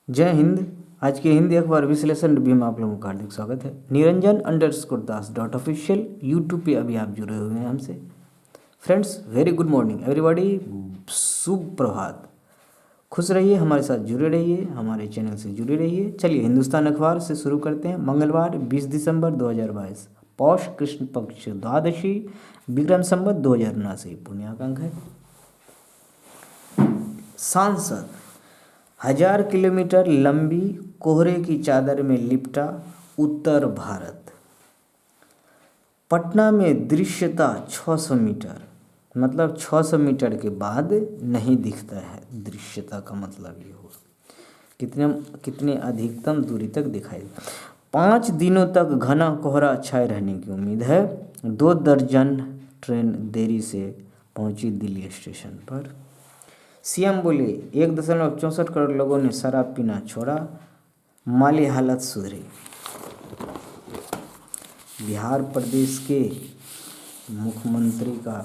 जय हिंद। आज के हिंदी अखबार विश्लेषण रिव्यू में आप लोगों का हार्दिक स्वागत है। Niranjan underscore Das dot official YouTube पे अभी आप जुड़े हुए हैं हमसे। Friends, very good morning everybody, शुभ प्रभात। खुश रहिए, हमारे साथ जुड़े रहिए, हमारे चैनल से जुड़े रहिए। चलिए हिंदुस्तान अखबार से शुरू करते हैं। मंगलवार 20 दिसंबर 2022, पौष कृष्ण पक्ष द्वादशी, विक्रम संवत 2079, पुण्याक अंक है। सांसद 1000 किलोमीटर लंबी कोहरे की चादर में लिपटा उत्तर भारत। पटना में दृश्यता 600 मीटर, मतलब 600 मीटर के बाद नहीं दिखता है। दृश्यता का मतलब ये हुआ कितने अधिकतम दूरी तक दिखाई देता। 5 दिनों तक घना कोहरा छाए रहने की उम्मीद है। 2 दर्जन ट्रेन देरी से पहुंची दिल्ली स्टेशन पर। सीएम बोले 1.64 करोड़ लोगों ने शराब पीना छोड़ा, माली हालत सुधरी। बिहार प्रदेश के मुख्यमंत्री का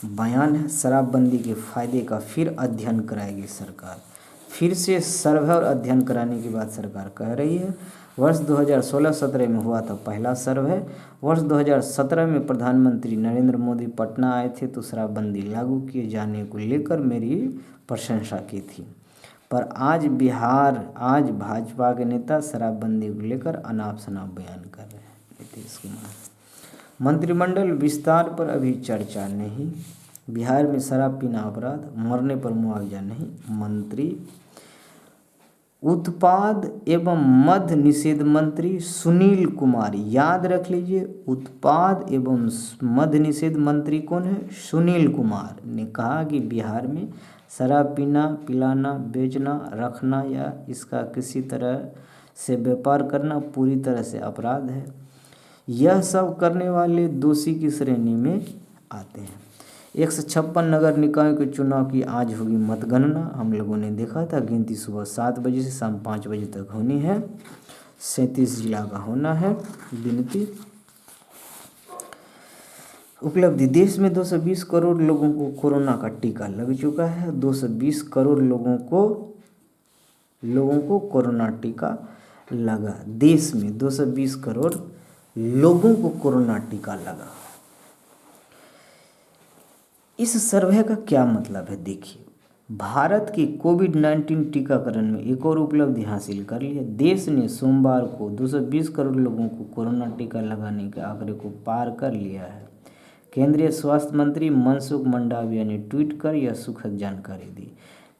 बयान है, शराबबंदी के फायदे का फिर अध्ययन कराएगी सरकार। फिर से सर्वे और अध्ययन कराने की बात सरकार कह रही है। वर्ष 2016-17 में हुआ था पहला सर्वे। वर्ष 2017 में प्रधानमंत्री नरेंद्र मोदी पटना आए थे तो शराबबंदी लागू किए जाने को लेकर मेरी प्रशंसा की थी। पर आज भाजपा के नेता शराबबंदी को लेकर अनाप शनाप बयान कर रहे हैं। नीतीश कुमार। मंत्रिमंडल विस्तार पर अभी चर्चा नहीं। बिहार में शराब पीना अपराध, मरने पर मुआवजा नहीं। मंत्री उत्पाद एवं मद्य निषेध मंत्री सुनील कुमार, याद रख लीजिए, उत्पाद एवं मद्य निषेध मंत्री कौन है? सुनील कुमार ने कहा कि बिहार में शराब पीना, पिलाना, बेचना, रखना या इसका किसी तरह से व्यापार करना पूरी तरह से अपराध है। यह सब करने वाले दोषी की श्रेणी में आते हैं। 156 नगर निकायों के चुनाव की आज होगी मतगणना। हम लोगों ने देखा था, गिनती सुबह 7 बजे से शाम 5 बजे तक होनी है। 37 जिला का होना है गिनती। उपलब्धि, देश में 220 करोड़ लोगों को कोरोना का टीका लग चुका है। 220 करोड़ लोगों को कोरोना टीका लगा। देश में 220 करोड़ लोगों को कोरोना टीका लगा। इस सर्वे का क्या मतलब है? देखिए, भारत के कोविड-19 टीकाकरण में एक और उपलब्धि हासिल कर ली है। देश ने सोमवार को 220 करोड़ लोगों को कोरोना टीका लगाने के आंकड़े को पार कर लिया है। केंद्रीय स्वास्थ्य मंत्री मनसुख मंडाविया ने ट्वीट कर यह सुखद जानकारी दी।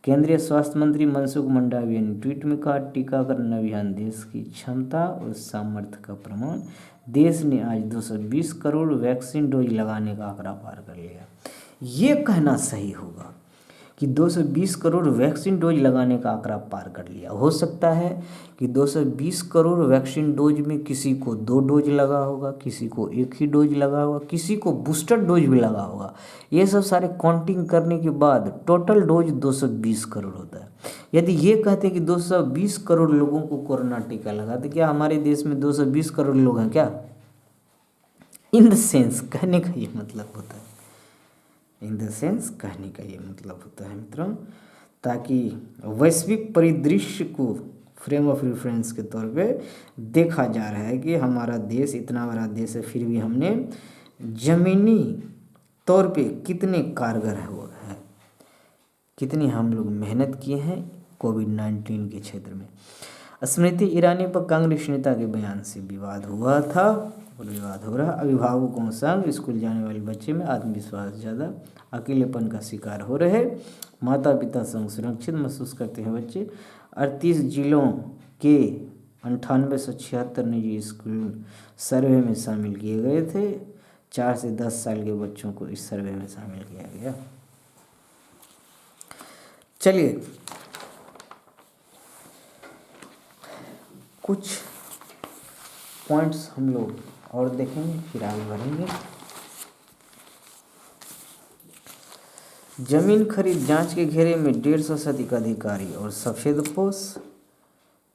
केंद्रीय स्वास्थ्य मंत्री मनसुख मंडाविया ने ट्वीट में कहा, टीकाकरण अभियान देश की क्षमता और सामर्थ्य का प्रमाण। देश ने आज 220 करोड़ वैक्सीन डोज लगाने का आंकड़ा पार कर लिया। ये कहना सही होगा कि 220 करोड़ वैक्सीन डोज लगाने का आंकड़ा पार कर लिया। हो सकता है कि 220 करोड़ वैक्सीन डोज में किसी को 2 डोज लगा होगा, किसी को 1 ही डोज लगा होगा, किसी को बूस्टर डोज भी लगा होगा। ये सब सारे काउंटिंग करने के बाद टोटल डोज 220 करोड़ होता है। यदि ये कहते हैं कि 220 करोड़ लोगों को कोरोना टीका लगा, तो क्या हमारे देश में 220 करोड़ लोग हैं क्या? इन द सेंस कहने का ये मतलब होता है। इन द सेंस कहने का ये मतलब होता है मित्रों, ताकि वैश्विक परिदृश्य को फ्रेम ऑफ रेफरेंस के तौर पे देखा जा रहा है कि हमारा देश इतना बड़ा देश है, फिर भी हमने ज़मीनी तौर पे कितने कारगर है, कितनी हम लोग मेहनत किए हैं कोविड-19 के क्षेत्र में। स्मृति ईरानी पर कांग्रेस नेता के बयान से विवाद हुआ था और विवाद हो रहा। अभिभावकों संग स्कूल जाने वाले बच्चे में आत्मविश्वास ज़्यादा, अकेलेपन का शिकार हो रहे, माता पिता संग सुरक्षित महसूस करते हैं बच्चे। 38 जिलों के 9876 निजी स्कूल सर्वे में शामिल किए गए थे। 4 से 10 साल के बच्चों को इस सर्वे में शामिल किया गया। चलिए कुछ पॉइंट्स हम लोग और देखेंगे, फिर आगे बढ़ेंगे। जमीन खरीद जांच के घेरे में 150 से अधिक अधिकारी और सफेदपोश।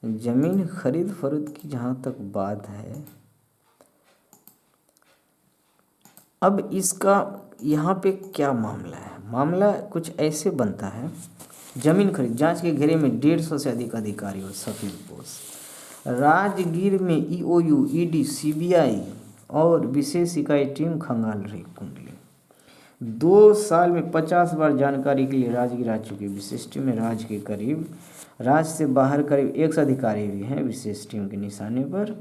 जमीन खरीद फरोख्त की जहाँ तक बात है, अब इसका यहाँ पे क्या मामला है? मामला कुछ ऐसे बनता है, जमीन खरीद, जांच के घेरे में 150 से अधिक अधिकारी और सफेद पोश। राजगीर में ईओयू, ईडी, सीबीआई और विशेष इकाई टीम खंगाल रही कुंडली। 2 साल में 50 बार जानकारी के लिए राजगीर आ चुकी विशेष टीम में। राज्य से बाहर करीब 100 अधिकारी भी हैं विशेष टीम के निशाने पर।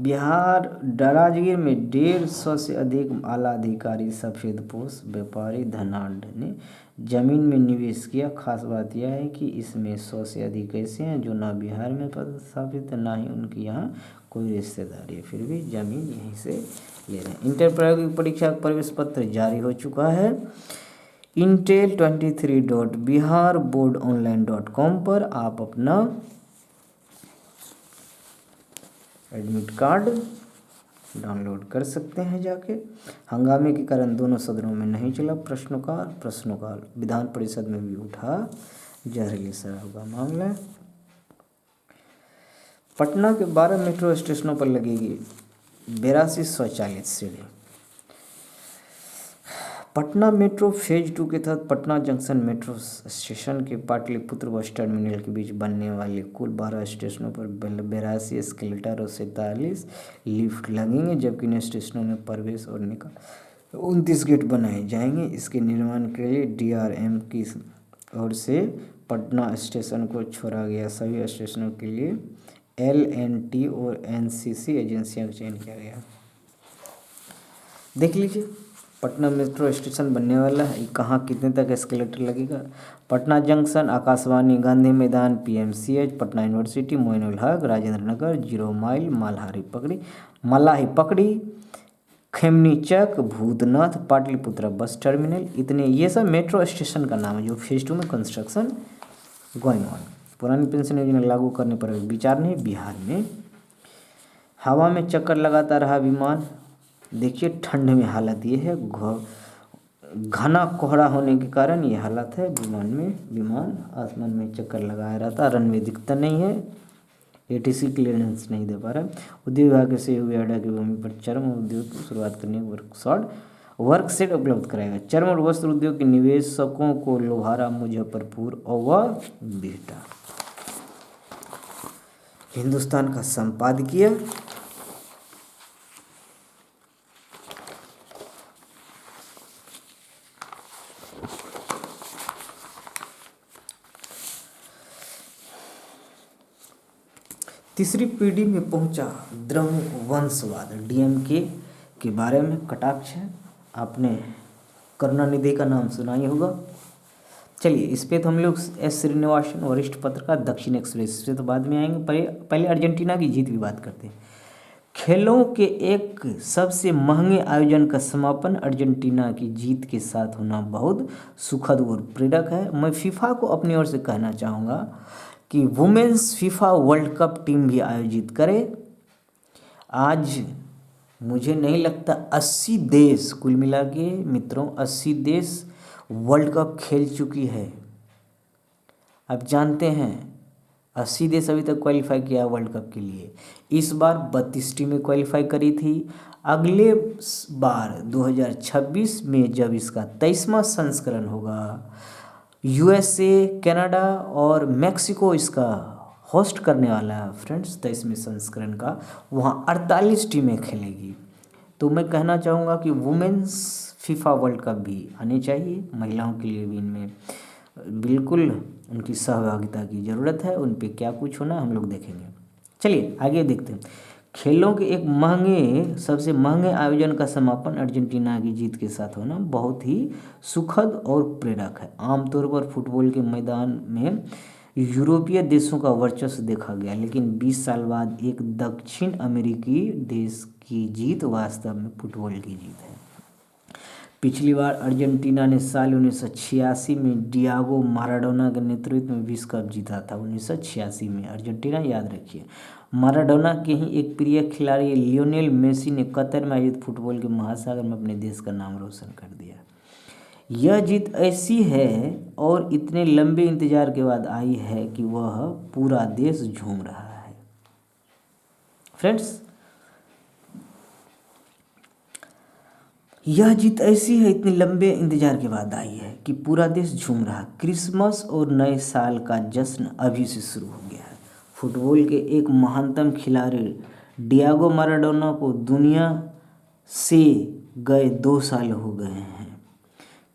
बिहार राजगीर में 150 से अधिक आला अधिकारी, सफेदपोश, व्यापारी, धनाढ़ ने जमीन में निवेश किया। खास बात यह है कि इसमें 100 से अधिक ऐसे हैं जो ना बिहार में पदस्थापित है, ना ही उनकी यहाँ कोई रिश्तेदारी है, फिर भी जमीन यहीं से ले रहे हैं। इंटर प्रायोगिक परीक्षा का प्रवेश पत्र जारी हो चुका है। intel23.biharboardonline.com पर आप अपना एडमिट कार्ड डाउनलोड कर सकते हैं जाके। हंगामे के कारण दोनों सदनों में नहीं चला प्रश्नकाल। विधान परिषद में भी उठा जहरीली शराब का मामला। पटना के 12 मेट्रो स्टेशनों पर लगेगी 82 स्वचालित सीढ़ी। पटना मेट्रो फेज 2 के तहत पटना जंक्शन मेट्रो स्टेशन के पाटलिपुत्र बस टर्मिनल के बीच बनने वाले कुल 12 स्टेशनों पर 82 एस्केलेटर और 47 लिफ्ट लगेंगे, जबकि इन स्टेशनों में प्रवेश और निकास 29 गेट बनाए जाएंगे। इसके निर्माण के लिए DRM की ओर से पटना स्टेशन को छोड़ा गया। सभी स्टेशनों के लिए LNT और NCC एजेंसियों का चयन किया गया। देख लीजिए, पटना मेट्रो स्टेशन बनने वाला है। कहाँ कितने तक एस्केलेटर लगेगा? पटना जंक्शन, आकाशवाणी, गांधी मैदान, PMCH, Patna university, Moinul Haq, Rajendra Nagar, 0 mile, मलाही पकड़ी, खेमनी चक, भूतनाथ, पाटलिपुत्र बस टर्मिनल, इतने ये सब मेट्रो स्टेशन का नाम है जो फेज 2 में कंस्ट्रक्शन गोइंग ऑन। पुरानी पेंशन योजना लागू करने पर विचार नहीं बिहार में। हवा में चक्कर लगाता रहा विमान। देखिए ठंड में हालत ये है, घना कोहरा होने के कारण ये हालत है। विमान आसमान में चक्कर लगाया रहता, रनवे दिखता नहीं है, ATC क्लियरेंस नहीं दे पा रहा। उद्योग विभाग के सहयोगी अड्डा की भूमि पर चर्म उद्योग की शुरुआत करने वर्कसेट उपलब्ध कराएगा। चर्म और वस्त्र उद्योग के निवेशकों को लोहारा, मुजफ्फरपुर और बिहटा। हिंदुस्तान का संपादकीय। तीसरी पीढ़ी में पहुंचा द्रमुक वंशवाद, DMK के बारे में कटाक्ष है। आपने करुणानिधि का नाम सुना ही होगा। चलिए इस पे तो हम लोग S श्रीनिवासन वरिष्ठ पत्रकार, दक्षिण एक्सप्रेस से तो बाद में आएंगे। पहले अर्जेंटीना की जीत की बात करते हैं। खेलों के एक सबसे महंगे आयोजन का समापन अर्जेंटीना की जीत के साथ होना बहुत सुखद और प्रेरक है। मैं फीफा को अपनी ओर से कहना चाहूँगा कि women's FIFA World Cup team भी आयोजित करे। आज मुझे नहीं लगता 80 देश कुल मिला के मित्रों 80 देश वर्ल्ड कप खेल चुकी है। आप जानते हैं 80 देश अभी तक क्वालिफाई किया वर्ल्ड कप के लिए। इस बार 32 टीमें क्वालिफाई करी थी। अगले बार 2026 में जब इसका 23वां संस्करण होगा, USA, कनाडा और मैक्सिको इसका होस्ट करने वाला है फ्रेंड्स 23वें संस्करण का। वहाँ 48 टीमें खेलेगी। तो मैं कहना चाहूँगा कि वुमेन्स फीफा वर्ल्ड कप भी आने चाहिए। महिलाओं के लिए भी इनमें बिल्कुल उनकी सहभागिता की ज़रूरत है। उन पे क्या कुछ होना हम लोग देखेंगे। चलिए आगे देखते हैं। खेलों के एक सबसे महंगे आयोजन का समापन अर्जेंटीना की जीत के साथ होना बहुत ही सुखद और प्रेरक है। आमतौर पर फुटबॉल के मैदान में यूरोपीय देशों का वर्चस्व देखा गया, लेकिन 20 साल बाद एक दक्षिण अमेरिकी देश की जीत वास्तव में फुटबॉल की जीत है। पिछली बार अर्जेंटीना ने साल 1986 में डियागो माराडोना के नेतृत्व में विश्व कप जीता था। 1986 में अर्जेंटीना, याद रखिए। माराडोना के ही एक प्रिय खिलाड़ी लियोनेल मेसी ने कतर में आयोजित फुटबॉल के महासागर में अपने देश का नाम रोशन कर दिया। यह जीत ऐसी है और इतने लंबे इंतजार के बाद आई है कि वह पूरा देश झूम रहा है। फ्रेंड्स यह जीत ऐसी है, इतने लंबे इंतजार के बाद आई है कि पूरा देश झूम रहा। क्रिसमस और नए साल का जश्न अभी से शुरू हो गया है। फुटबॉल के एक महानतम खिलाड़ी डियागो माराडोना को दुनिया से गए 2 साल हो गए हैं।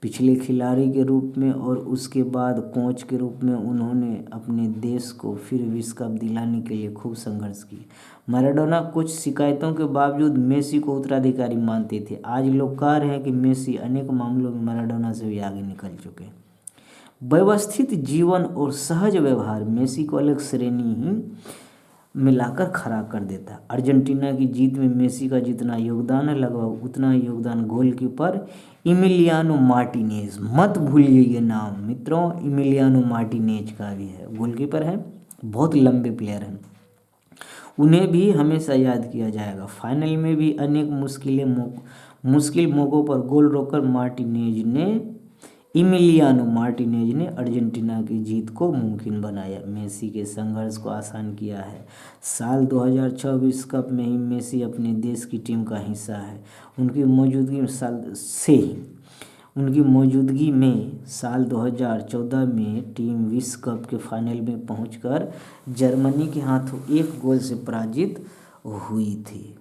पिछले खिलाड़ी के रूप में और उसके बाद कोच के रूप में उन्होंने अपने देश को फिर विश्व कप दिलाने के लिए खूब संघर्ष किया। मैराडोना कुछ शिकायतों के बावजूद मेसी को उत्तराधिकारी मानते थे। आज लोग कह रहे हैं कि मेसी अनेक मामलों में मैराडोना से भी आगे निकल चुके हैं। व्यवस्थित जीवन और सहज व्यवहार मेसी को अलग श्रेणी ही मिलाकर खड़ा कर देता है। अर्जेंटीना की जीत में मेसी का जितना योगदान है, लगभग उतना ही योगदान गोलकीपर इमिलियानो मार्टिनेज, मत भूलिए ये नाम मित्रों, इमिलियानो मार्टिनेज का भी है। गोलकीपर है, बहुत लंबे प्लेयर हैं, उन्हें भी हमेशा याद किया जाएगा। फाइनल में भी अनेक मुश्किल मौक़ों पर गोल रोककर इमिलियानो मार्टिनेज ने अर्जेंटीना की जीत को मुमकिन बनाया, मेसी के संघर्ष को आसान किया है। साल 2006 विश्व कप में ही मेसी अपने देश की टीम का हिस्सा है। उनकी मौजूदगी में साल 2014 में टीम विश्व कप के फाइनल में पहुंचकर जर्मनी के हाथों 1 गोल से पराजित हुई थी।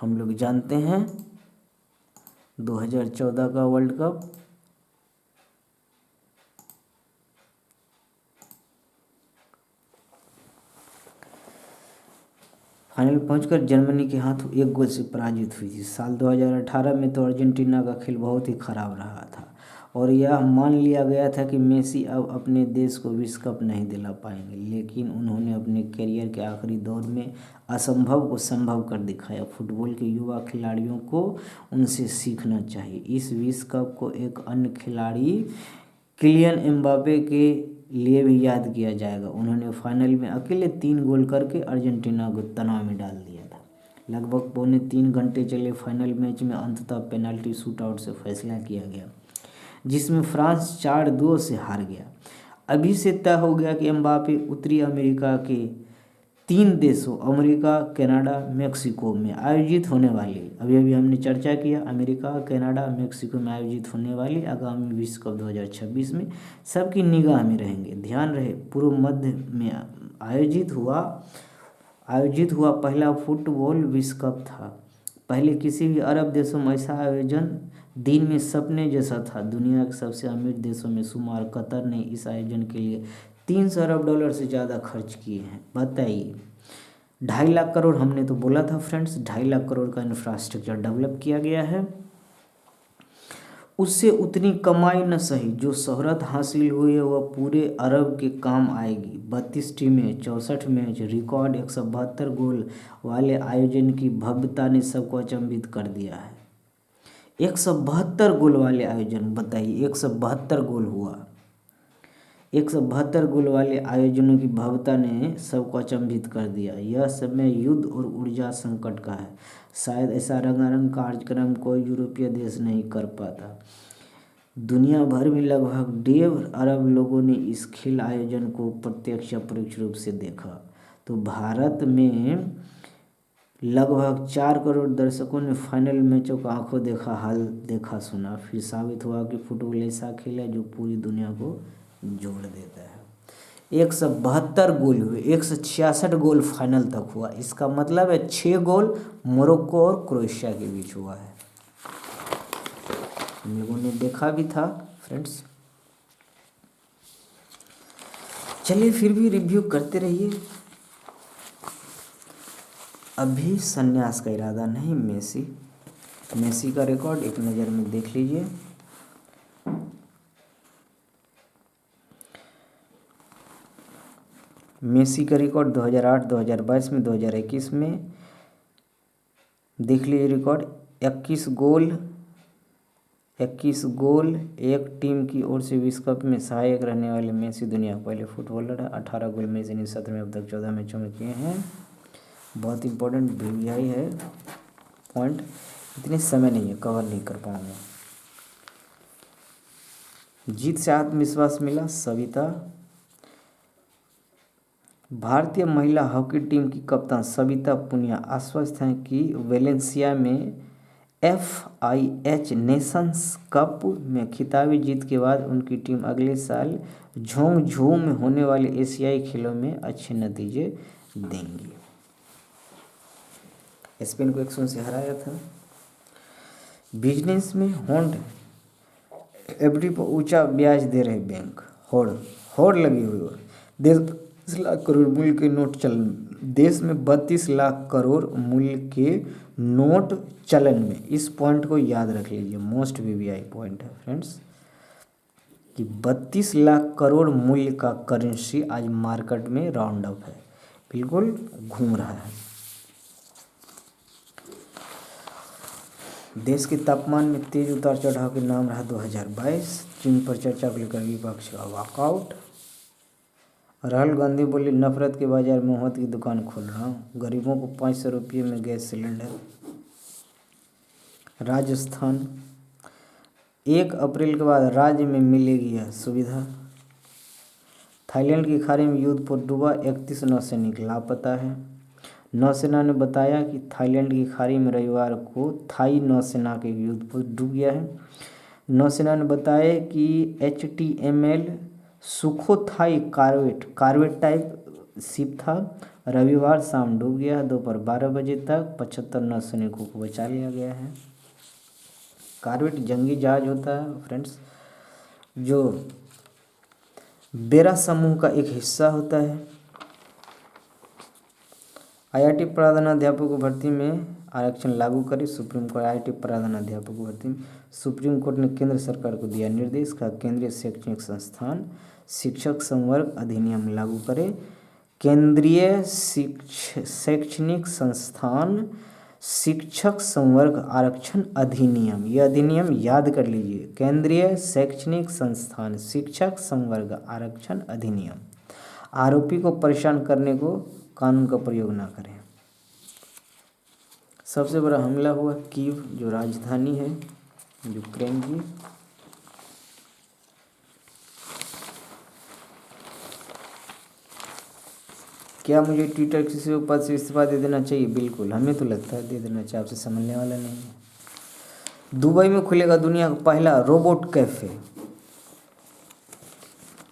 हम लोग जानते हैं 2014 का वर्ल्ड कप फाइनल पहुंचकर जर्मनी के हाथों 1 गोल से पराजित हुई थी। साल 2018 में तो अर्जेंटीना का खेल बहुत ही खराब रहा था और यह मान लिया गया था कि मेसी अब अपने देश को विश्व कप नहीं दिला पाएंगे, लेकिन उन्होंने अपने करियर के आखिरी दौर में असंभव को संभव कर दिखाया। फुटबॉल के युवा खिलाड़ियों को उनसे सीखना चाहिए। इस विश्व कप को एक अन्य खिलाड़ी किलियन एम्बापे के लिए भी याद किया जाएगा। उन्होंने फाइनल में अकेले 3 गोल करके अर्जेंटीना को तनाव में डाल दिया था। लगभग 2.25 घंटे चले फाइनल मैच में अंततः पेनल्टी शूटआउट से फैसला किया गया, जिसमें फ्रांस 4-2 से हार गया। अभी से तय हो गया कि एम्बापे उत्तरी अमेरिका के 3 देशों अमेरिका, कनाडा, मेक्सिको में आयोजित होने वाली, अभी हमने चर्चा किया, अमेरिका, कनाडा, मेक्सिको में आयोजित होने वाली आगामी विश्व कप 2026 में सबकी निगाह में रहेंगे। ध्यान रहे, पूर्व मध्य में आयोजित हुआ पहला फुटबॉल विश्व कप था। पहले किसी भी अरब देशों में ऐसा आयोजन दिन में सपने जैसा था। दुनिया के सबसे अमीर देशों में शुमार कतर ने इस आयोजन के लिए $300 अरब से ज़्यादा खर्च किए हैं। बताइए, 2.5 लाख करोड़, हमने तो बोला था फ्रेंड्स 2.5 लाख करोड़ का इंफ्रास्ट्रक्चर डेवलप किया गया है। उससे उतनी कमाई न सही, जो शोहरत हासिल हुई है वह पूरे अरब के काम आएगी। 32 टीमें, 64 मैच, रिकॉर्ड 172 गोल वाले आयोजन की भव्यता ने सबको अचंभित कर दिया है। 172 गोल वाले आयोजन, बताइए 172 गोल हुआ। 172 गोल वाले आयोजनों की भव्यता ने सबको अचंभित कर दिया। यह समय युद्ध और ऊर्जा संकट का है। शायद ऐसा रंगारंग कार्यक्रम कोई यूरोपीय देश नहीं कर पाता। दुनिया भर में लगभग 1.5 अरब लोगों ने इस खेल आयोजन को प्रत्यक्ष या परोक्ष रूप से देखा। तो भारत में लगभग 4 करोड़ दर्शकों ने फाइनल मैचों का आंखों देखा हाल देखा सुना। फिर साबित हुआ कि फुटबॉल ऐसा खेल है जो पूरी दुनिया को जोड़ देता है। 172 गोल हुए, 166 गोल फाइनल तक हुआ। इसका मतलब है 6 गोल मोरक्को और क्रोएशिया के बीच हुआ है। हम लोगों ने देखा भी था फ्रेंड्स। चलिए फिर भी रिव्यू करते रहिए। अभी संन्यास का इरादा नहीं। मेसी का रिकॉर्ड एक नज़र में देख लीजिए। मेसी का रिकॉर्ड 2008, 2022 में, 2021 में देख लीजिए रिकॉर्ड। 21 गोल एक टीम की ओर से विश्व कप में सहायक रहने वाले मेसी दुनिया के पहले फुटबॉलर है। 18 गोल मेसी ने सत्र में अब तक 14 मैचों में किए हैं। बहुत इंपॉर्टेंट वीवीआई है पॉइंट, इतने समय नहीं है, कवर नहीं कर पाऊँगा। जीत से आत्मविश्वास मिला सविता। भारतीय महिला हॉकी टीम की कप्तान सविता पुनिया आश्वस्त हैं कि वेलेंसिया में FIH नेशंस कप में खिताबी जीत के बाद उनकी टीम अगले साल झोंगझू में होने वाले एशियाई खेलों में अच्छे नतीजे देंगी। स्पेन को 1-0 से हराया था। बिजनेस में होल्ड एफडी पर ऊंचा ब्याज दे रहे बैंक, होड़ लगी हुई है। देश 32 लाख करोड़ मूल्य के नोट चलन, देश में 32 लाख करोड़ मूल्य के नोट चलन में। इस पॉइंट को याद रख लीजिए, मोस्ट वीवीआई पॉइंट है फ्रेंड्स, कि 32 लाख करोड़ मूल्य का करेंसी आज मार्केट में राउंड अप है, बिल्कुल घूम रहा है। देश के तापमान में तेज उतार चढ़ाव के नाम रहा 2022। चीन पर चर्चा को लेकर विपक्ष का वॉकआउट। राहुल गांधी बोले, नफरत के बाजार में मोहब्बत की दुकान खोल रहा हूँ। गरीबों को 500 रुपये में गैस सिलेंडर। राजस्थान, 1 अप्रैल के बाद राज्य में मिलेगी यह सुविधा। थाईलैंड की खाड़ी में युद्धपोत डूबा, 31 नौसैनिक लापता है। नौसेना ने बताया कि थाईलैंड की खाड़ी में रविवार को थाई नौसेना के युद्धपोत डूब गया है। नौसेना ने बताया कि HTML Sukhothai corvette type ship था, रविवार शाम डूब गया। दोपहर 12 बजे तक 75 नौसैनिकों को बचा लिया गया है। कार्वेट जंगी जहाज होता है फ्रेंड्स, जो बेरा समूह का एक हिस्सा होता है। IIT प्रधानाध्यापकों भर्ती में आरक्षण लागू करे सुप्रीम कोर्ट। IIT प्रधानाध्यापकों भर्ती में सुप्रीम कोर्ट ने केंद्र सरकार को दिया निर्देश, कहा केंद्रीय शैक्षणिक संस्थान शिक्षक संवर्ग अधिनियम लागू करे। केंद्रीय शैक्षणिक संस्थान शिक्षक संवर्ग आरक्षण अधिनियम, यह अधिनियम याद कर लीजिए, केंद्रीय शैक्षणिक संस्थान शिक्षक संवर्ग आरक्षण अधिनियम। आरोपी को परेशान करने को कानून का प्रयोग ना करें। सबसे बड़ा हमला हुआ कीव, जो राजधानी है यूक्रेन की। क्या मुझे ट्विटर किसी पद से इस्तीफा दे देना चाहिए? बिल्कुल, हमें तो लगता है दे देना चाहिए, आपसे समझने वाला नहीं है। दुबई में खुलेगा दुनिया का पहला रोबोट कैफे।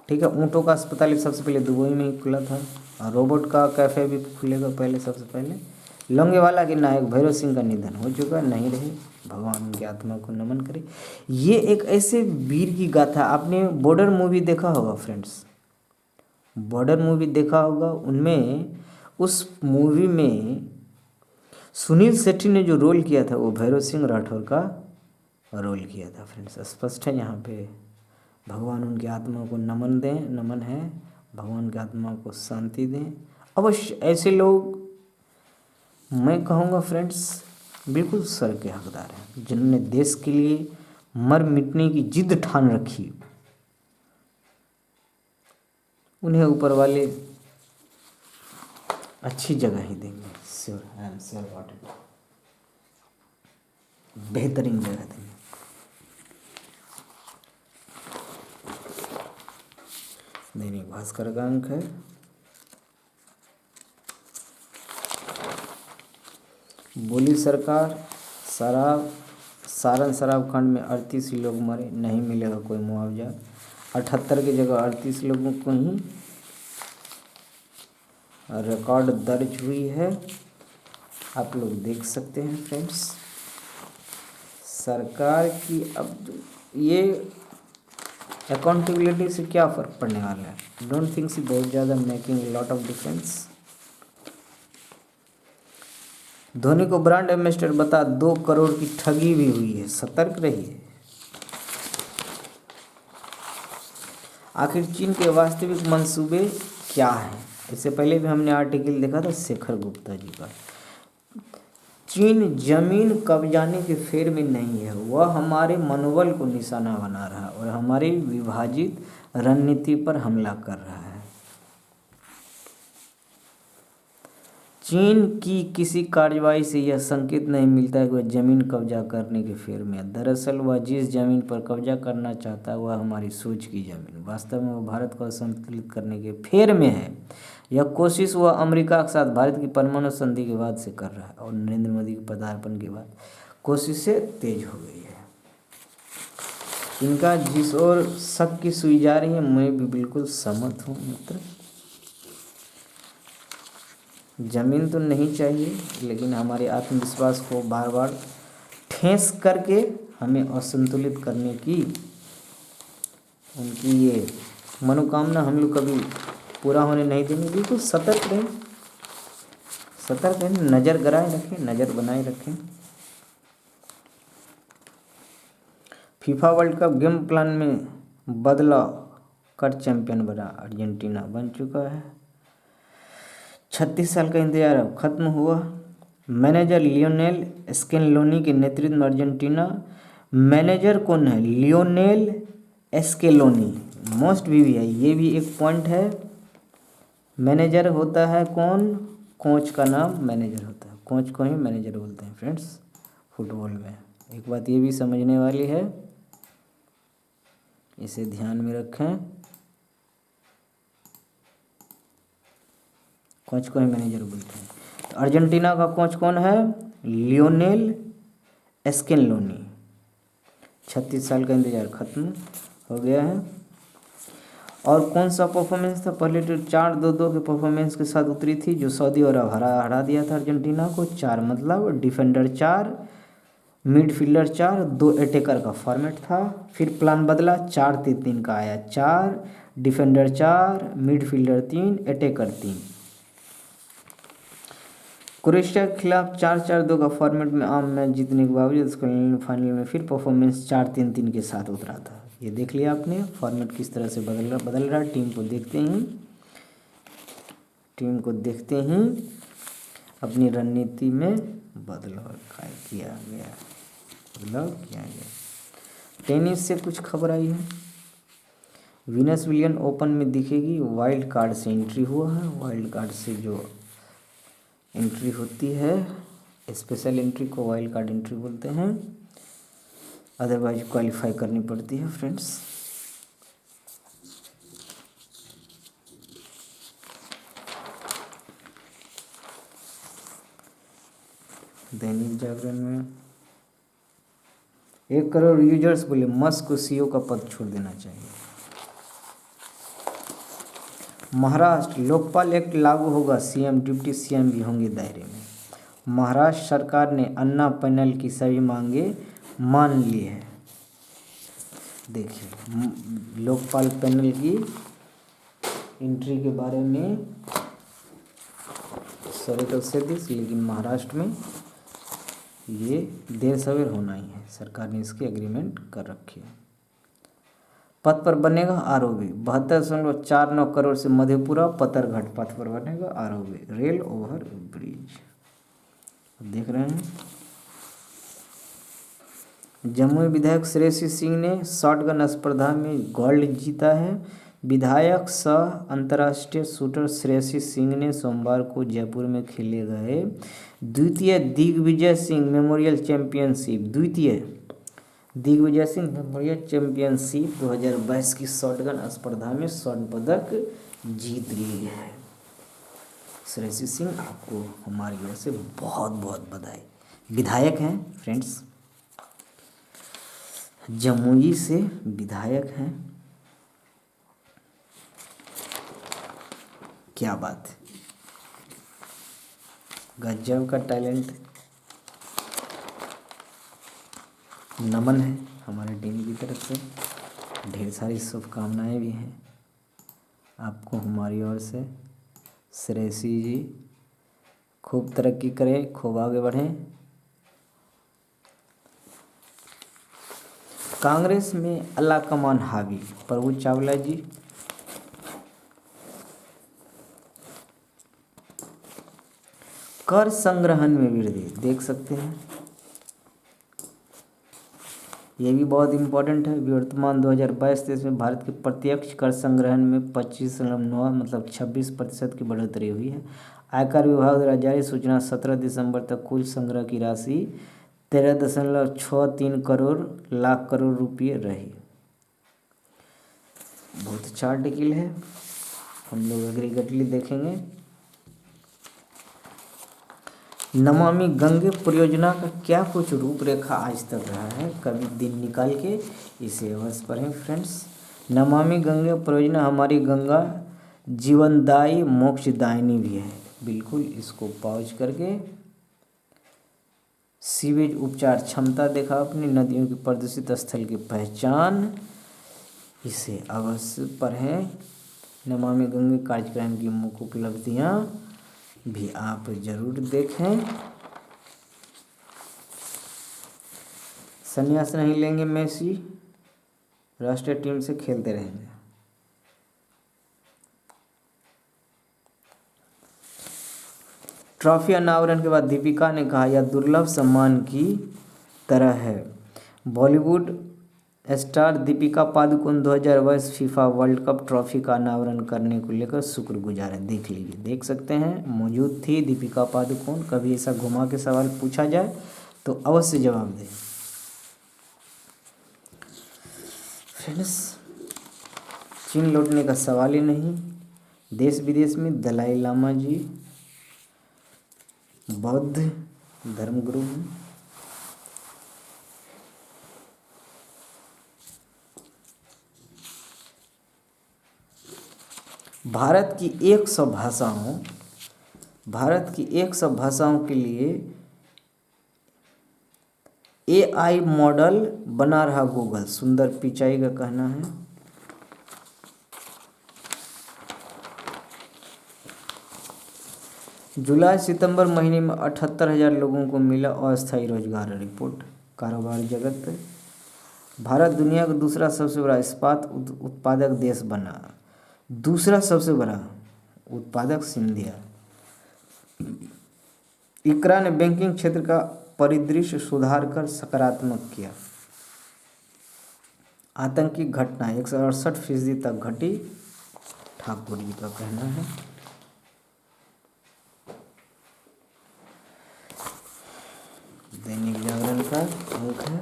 ठीक है, ऊँटों का अस्पताल सबसे पहले दुबई में ही खुला था, और रोबोट का कैफे भी खुलेगा पहले, सबसे पहले। लोंगेवाला के नायक भैरव सिंह का निधन हो चुका, नहीं रहे, भगवान उनकी आत्मा को नमन करे। ये एक ऐसे वीर की गाथा। आपने बॉर्डर मूवी देखा होगा फ्रेंड्स, बॉर्डर मूवी देखा होगा, उनमें उस मूवी में सुनील शेट्टी ने जो रोल किया था वो भैरव सिंह राठौर का रोल किया था फ्रेंड्स। स्पष्ट है यहाँ पे, भगवान उनकी आत्मा को नमन है, भगवान की आत्मा को शांति दें। अवश्य ऐसे लोग, मैं कहूँगा फ्रेंड्स, बिल्कुल सर के हकदार हैं, जिन्होंने देश के लिए मर मिटने की जिद ठान रखी। उन्हें ऊपर वाले अच्छी जगह ही देंगे, sure, I am sure about it, बेहतरीन जगह देंगे। दैनिक भास्कर का अंक है, बोली सरकार, सारण शराब कांड में 38 लोग मरे, नहीं मिलेगा कोई मुआवजा। 78 की जगह 38 लोगों को ही रिकॉर्ड दर्ज हुई है, आप लोग देख सकते हैं फ्रेंड्स। सरकार की अब ये अकाउंटेबिलिटी से क्या फ़र्क पड़ने वाला है? डोंट थिंक सी बहुत ज़्यादा making lot of difference. Dhoni को ब्रांड एम्बेसडर बता 2 करोड़ की ठगी भी हुई है, सतर्क रहिए। आखिर चीन के वास्तविक मंसूबे क्या हैं? इससे पहले भी हमने आर्टिकल देखा था शेखर गुप्ता जी का। चीन जमीन कब्जाने के फेर में नहीं है, वह हमारे मनोबल को निशाना बना रहा है और हमारी विभाजित रणनीति पर हमला कर रहा है। चीन की किसी कार्रवाई से यह संकेत नहीं मिलता है कि वह जमीन कब्जा करने के फेर में है। दरअसल वह जिस जमीन पर कब्जा करना चाहता है वह हमारी सोच की जमीन, वास्तव में वह भारत को असंतुलित करने के फेर में है। यह कोशिश वह अमेरिका के साथ भारत की परमाणु संधि के बाद से कर रहा है और नरेंद्र मोदी के पदार्पण के बाद कोशिशें तेज हो गई है। इनका जिस ओर शक की सुई जा रही है मैं भी बिल्कुल सहमत हूँ मित्र। जमीन तो नहीं चाहिए, लेकिन हमारे आत्मविश्वास को बार बार ठेस करके हमें असंतुलित करने की उनकी ये मनोकामना हम लोग कभी पूरा होने नहीं देंगे। बिल्कुल सतर्क रहें, सतर्क रहें, नज़र गड़ाए रखें, नज़र बनाए रखें। FIFA World cup game plan में बदला कर चैंपियन बना अर्जेंटीना बन चुका है। 36 साल का इंतजार अब खत्म हुआ। मैनेजर लियोनेल स्केलोनी के नेतृत्व में अर्जेंटीना, मैनेजर कौन है? लियोनेल स्केलोनी, मोस्ट भी है, ये भी एक पॉइंट है। मैनेजर होता है कौन? कोच का नाम मैनेजर होता है, कोच को ही मैनेजर बोलते हैं फ्रेंड्स फुटबॉल में। एक बात ये भी समझने वाली है, इसे ध्यान में रखें, कोच को ही मैनेजर बोलते हैं। तो अर्जेंटीना का कोच कौन है? लियोनेल स्केलोनी। 36 साल का इंतजार खत्म हो गया है। और कौन सा परफॉर्मेंस था? पहले तो 4-2-2 के परफॉर्मेंस के साथ उतरी थी, जो सऊदी अरब हरा दिया था अर्जेंटीना को। 4 मतलब डिफेंडर 4, मिडफील्डर 4, 2 अटैकर का फॉर्मेट था। फिर प्लान बदला, 4-3-3 का आया, 4 डिफेंडर 4, मिडफील्डर 3, अटैकर 3। क्रोएशिया के खिलाफ 4-4-2 का फॉर्मेट में आम मैच जीतने के बावजूद फाइनल में फिर परफॉर्मेंस 4-3-3 के साथ उतरा था। ये देख लिया आपने फॉर्मेट किस तरह से बदल रहा। टीम को देखते ही अपनी रणनीति में बदलाव किया गया। टेनिस से कुछ खबर आई है। वीनस विलियम ओपन में दिखेगी, वाइल्ड कार्ड से एंट्री हुआ है। वाइल्ड कार्ड से जो एंट्री होती है, स्पेशल एंट्री को वाइल्ड कार्ड एंट्री बोलते हैं, अदरवाइज क्वालिफाई करनी पड़ती है फ्रेंड्स। दैनिक जागरण में 1 करोड़ यूजर्स बोले मस्क को सीईओ का पद छोड़ देना चाहिए। महाराष्ट्र लोकपाल एक्ट लागू होगा, सीएम डिप्टी सीएम भी होंगे दायरे में। महाराष्ट्र सरकार ने अन्ना पैनल की सभी मांगे मान ली है। देखिए लोकपाल पैनल की एंट्री के बारे में सॉरी टू से दिस, लेकिन महाराष्ट्र में ये देर सवेर होना ही है। सरकार ने इसकी एग्रीमेंट कर रखी है। पथ पर बनेगा आरओबी, 72.49 करोड़ से मधेपुरा पतरघाट पथ पर बनेगा आरओबी, रेल ओवर ब्रिज। देख रहे हैं जमुई विधायक श्रेयसी सिंह ने शॉटगन स्पर्धा में गोल्ड जीता है। विधायक सह अंतर्राष्ट्रीय शूटर श्रेयसी सिंह ने सोमवार को जयपुर में खेले गए द्वितीय दिग्विजय सिंह मेमोरियल चैंपियनशिप 2022 की शॉटगन स्पर्धा में स्वर्ण पदक जीत ली है। श्रेयसी सिंह आपको हमारी ओर से बहुत बहुत बधाई। विधायक हैं फ्रेंड्स, जमुई से विधायक हैं, क्या बात है, गजब का टैलेंट। नमन है हमारे टीम की तरफ से, ढेर सारी शुभकामनाएं भी हैं आपको हमारी ओर से। श्रेयसी जी खूब तरक्की करें, खूब आगे बढ़ें। कांग्रेस में अल्लाह कमान हावी, प्रभु चावला जी। कर संग्रहण में वृद्धि देख सकते हैं, ये भी बहुत इम्पोर्टेंट है। वर्तमान 2022-23 में भारत के प्रत्यक्ष कर संग्रहण में 25.9 मतलब 26% की बढ़ोतरी हुई है। आयकर विभाग द्वारा जारी सूचना 17 दिसंबर तक कुल संग्रह की राशि 13.63 लाख करोड़ रुपये रही। बहुत अच्छा आर्टिकल है, हम लोग एग्रीगेटली देखेंगे। नमामि गंगे परियोजना का क्या कुछ रूपरेखा आज तक रहा है, कभी दिन निकाल के इसे अवश्य पढ़ें फ्रेंड्स। नमामि गंगे परियोजना हमारी गंगा जीवनदायी मोक्षदायिनी भी है, बिल्कुल इसको पॉज करके। सीवेज उपचार क्षमता देखा अपनी, नदियों के प्रदूषित स्थल की पहचान, इसे अवश्य पढ़ें। नमामि गंगे कार्यक्रम की मुख्य उपलब्धियाँ भी आप जरूर देखें। संन्यास नहीं लेंगे मेसी, राष्ट्रीय टीम से खेलते रहेंगे। ट्रॉफी अनावरण के बाद दीपिका ने कहा यह दुर्लभ सम्मान की तरह है। Bollywood star Deepika Padukone 2022 FIFA World cup trophy का अनावरण करने को लेकर शुक्रगुजार है। देख लीजिए, देख सकते हैं मौजूद थी दीपिका पादुकोण। कभी ऐसा घुमा के सवाल पूछा जाए तो अवश्य जवाब दें फ्रेंड्स। चीन लौटने का सवाल ही नहीं। देश विदेश में दलाई लामा जी बौद्ध धर्मगुरु हैं। भारत की 100 भाषाओं के लिए AI मॉडल बना रहा गूगल, सुंदर पिचाई का कहना है। जुलाई सितंबर महीने में 78,000 लोगों को मिला अस्थायी रोजगार, रिपोर्ट कारोबार जगत। भारत दुनिया का दूसरा सबसे बड़ा इस्पात उत्पादक देश बना, दूसरा सबसे बड़ा उत्पादक सिंधिया। इकरा ने बैंकिंग क्षेत्र का परिदृश्य सुधार कर सकारात्मक किया। आतंकी घटना 168% तक घटी, ठाकुर जी का कहना है। दैनिक जागरण का अंक है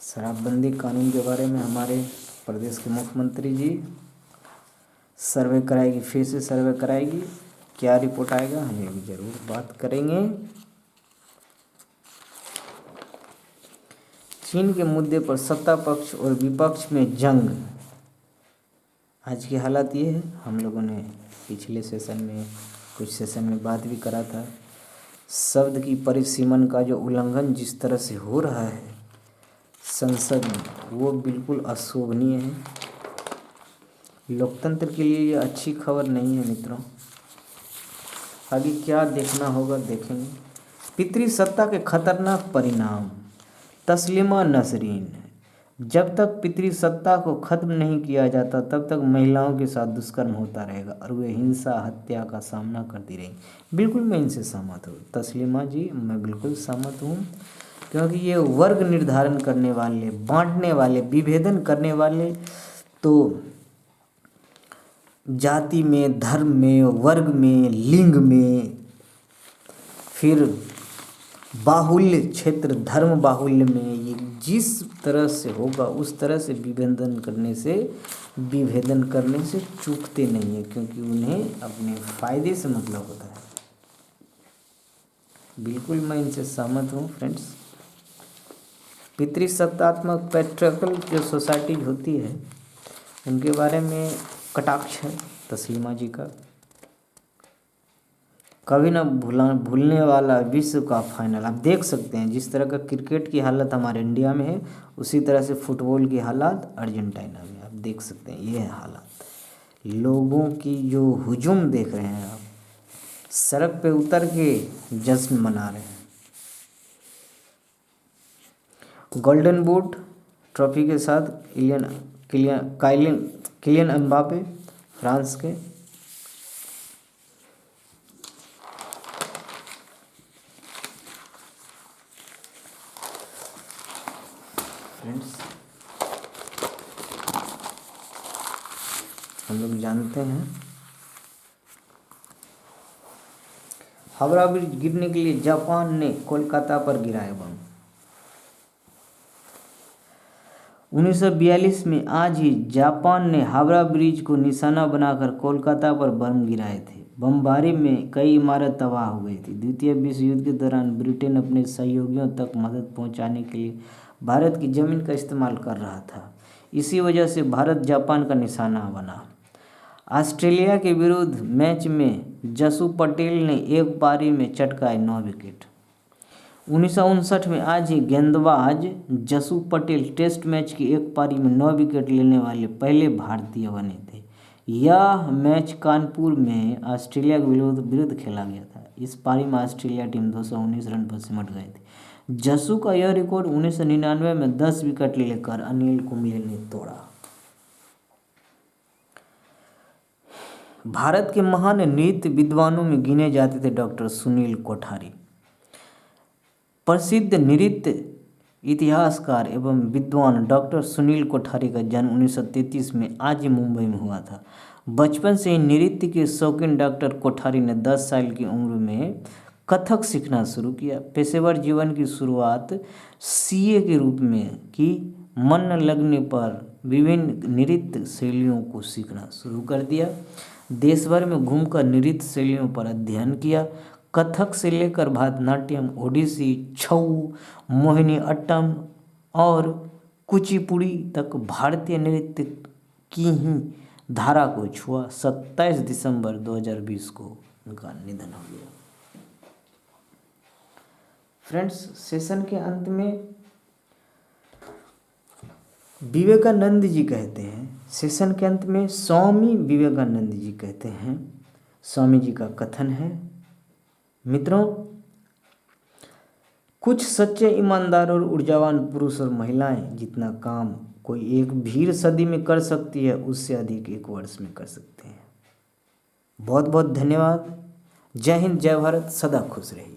शराबबंदी कानून के बारे में हमारे प्रदेश के मुख्यमंत्री जी सर्वे कराएगी, फिर से सर्वे कराएगी। क्या रिपोर्ट आएगा हम ये भी जरूर बात करेंगे। चीन के मुद्दे पर सत्ता पक्ष और विपक्ष में जंग। आज की हालत ये है, हम लोगों ने पिछले सेशन में कुछ सेशन में बात भी करा था। शब्द की परिसीमन का जो उल्लंघन जिस तरह से हो रहा है संसद में, वो बिल्कुल अशोभनीय है। लोकतंत्र के लिए ये अच्छी खबर नहीं है मित्रों। आगे क्या देखना होगा देखेंगे। पितृसत्ता के खतरनाक परिणाम, तस्लीमा नसरीन। जब तक पितृसत्ता को खत्म नहीं किया जाता तब तक महिलाओं के साथ दुष्कर्म होता रहेगा और वे हिंसा हत्या का सामना करती रहेंगी। बिल्कुल मैं इनसे सहमत हूँ तस्लीमा जी, मैं बिल्कुल सहमत हूँ, क्योंकि ये वर्ग निर्धारण करने वाले, बांटने वाले, विभेदन करने वाले तो जाति में, धर्म में, वर्ग में, लिंग में, फिर बाहुल्य क्षेत्र धर्म बाहुल्य में, ये जिस तरह से होगा उस तरह से विभेदन करने से चूकते नहीं है, क्योंकि उन्हें अपने फायदे से मतलब होता है। बिल्कुल मैं इनसे सहमत हूँ फ्रेंड्स। पितृसत्तात्मक पैट्रियार्कल जो सोसाइटीज होती है उनके बारे में कटाक्ष है तस्लीमा जी का। कभी ना भूलने वाला विश्व का फाइनल। आप देख सकते हैं जिस तरह का क्रिकेट की हालत हमारे इंडिया में है उसी तरह से फुटबॉल की हालत अर्जेंटीना में आप देख सकते हैं। ये है हालत, लोगों की जो हुजूम देख रहे हैं आप, सड़क पे उतर के जश्न मना रहे हैं। गोल्डन बूट ट्रॉफी के साथ किलियन एम्बापे फ्रांस के। फ्रेंड्स हम लोग जानते हैं हावड़ा ब्रिज गिरने के लिए जापान ने कोलकाता पर गिराया बम। 1942 में आज ही जापान ने हावड़ा ब्रिज को निशाना बनाकर कोलकाता पर बम गिराए थे। बमबारी में कई इमारत तबाह हो गई थी। द्वितीय विश्व युद्ध के दौरान ब्रिटेन अपने सहयोगियों तक मदद पहुंचाने के लिए भारत की ज़मीन का इस्तेमाल कर रहा था। इसी वजह से भारत जापान का निशाना बना। ऑस्ट्रेलिया के विरुद्ध मैच में जसू पटेल ने एक पारी में चटकाए 9 विकेट। 1959 में आज ही गेंदबाज जसू पटेल टेस्ट मैच की एक पारी में 9 विकेट लेने वाले पहले भारतीय बने थे। यह मैच कानपुर में ऑस्ट्रेलिया के विरुद्ध खेला गया था। इस पारी में ऑस्ट्रेलिया टीम 219 रन पर सिमट गई थी। जसू का यह रिकॉर्ड 1999 में 10 विकेट लेकर अनिल कुंबले ने तोड़ा। भारत के महान नृत्य विद्वानों में गिने जाते थे डॉक्टर सुनील कोठारी। प्रसिद्ध नृत्य इतिहासकार एवं विद्वान डॉक्टर सुनील कोठारी का जन्म 1933 में आज ही मुंबई में हुआ था। बचपन से ही नृत्य के शौकीन डॉक्टर कोठारी ने 10 साल की उम्र में कथक सीखना शुरू किया। पेशेवर जीवन की शुरुआत सीए के रूप में की। मन न लगने पर विभिन्न नृत्य शैलियों को सीखना शुरू कर दिया। देश भर में घूमकर नृत्य शैलियों पर अध्ययन किया। कथक से लेकर भरतनाट्यम, ओडिसी, छऊ, मोहिनी अट्टम और कुचिपुड़ी तक भारतीय नृत्य की ही धारा को छुआ। 27 दिसंबर 2020 को उनका निधन हो गया। फ्रेंड्स, सेशन के अंत में विवेकानंद जी कहते हैं, सेशन के अंत में स्वामी विवेकानंद जी कहते हैं, स्वामी जी का कथन है, मित्रों, कुछ सच्चे ईमानदार और ऊर्जावान पुरुष और महिलाएं जितना काम कोई एक भीड़ सदी में कर सकती है, उससे अधिक एक वर्ष में कर सकते हैं। बहुत बहुत धन्यवाद। जय हिंद, जय भारत, सदा खुश रहिए।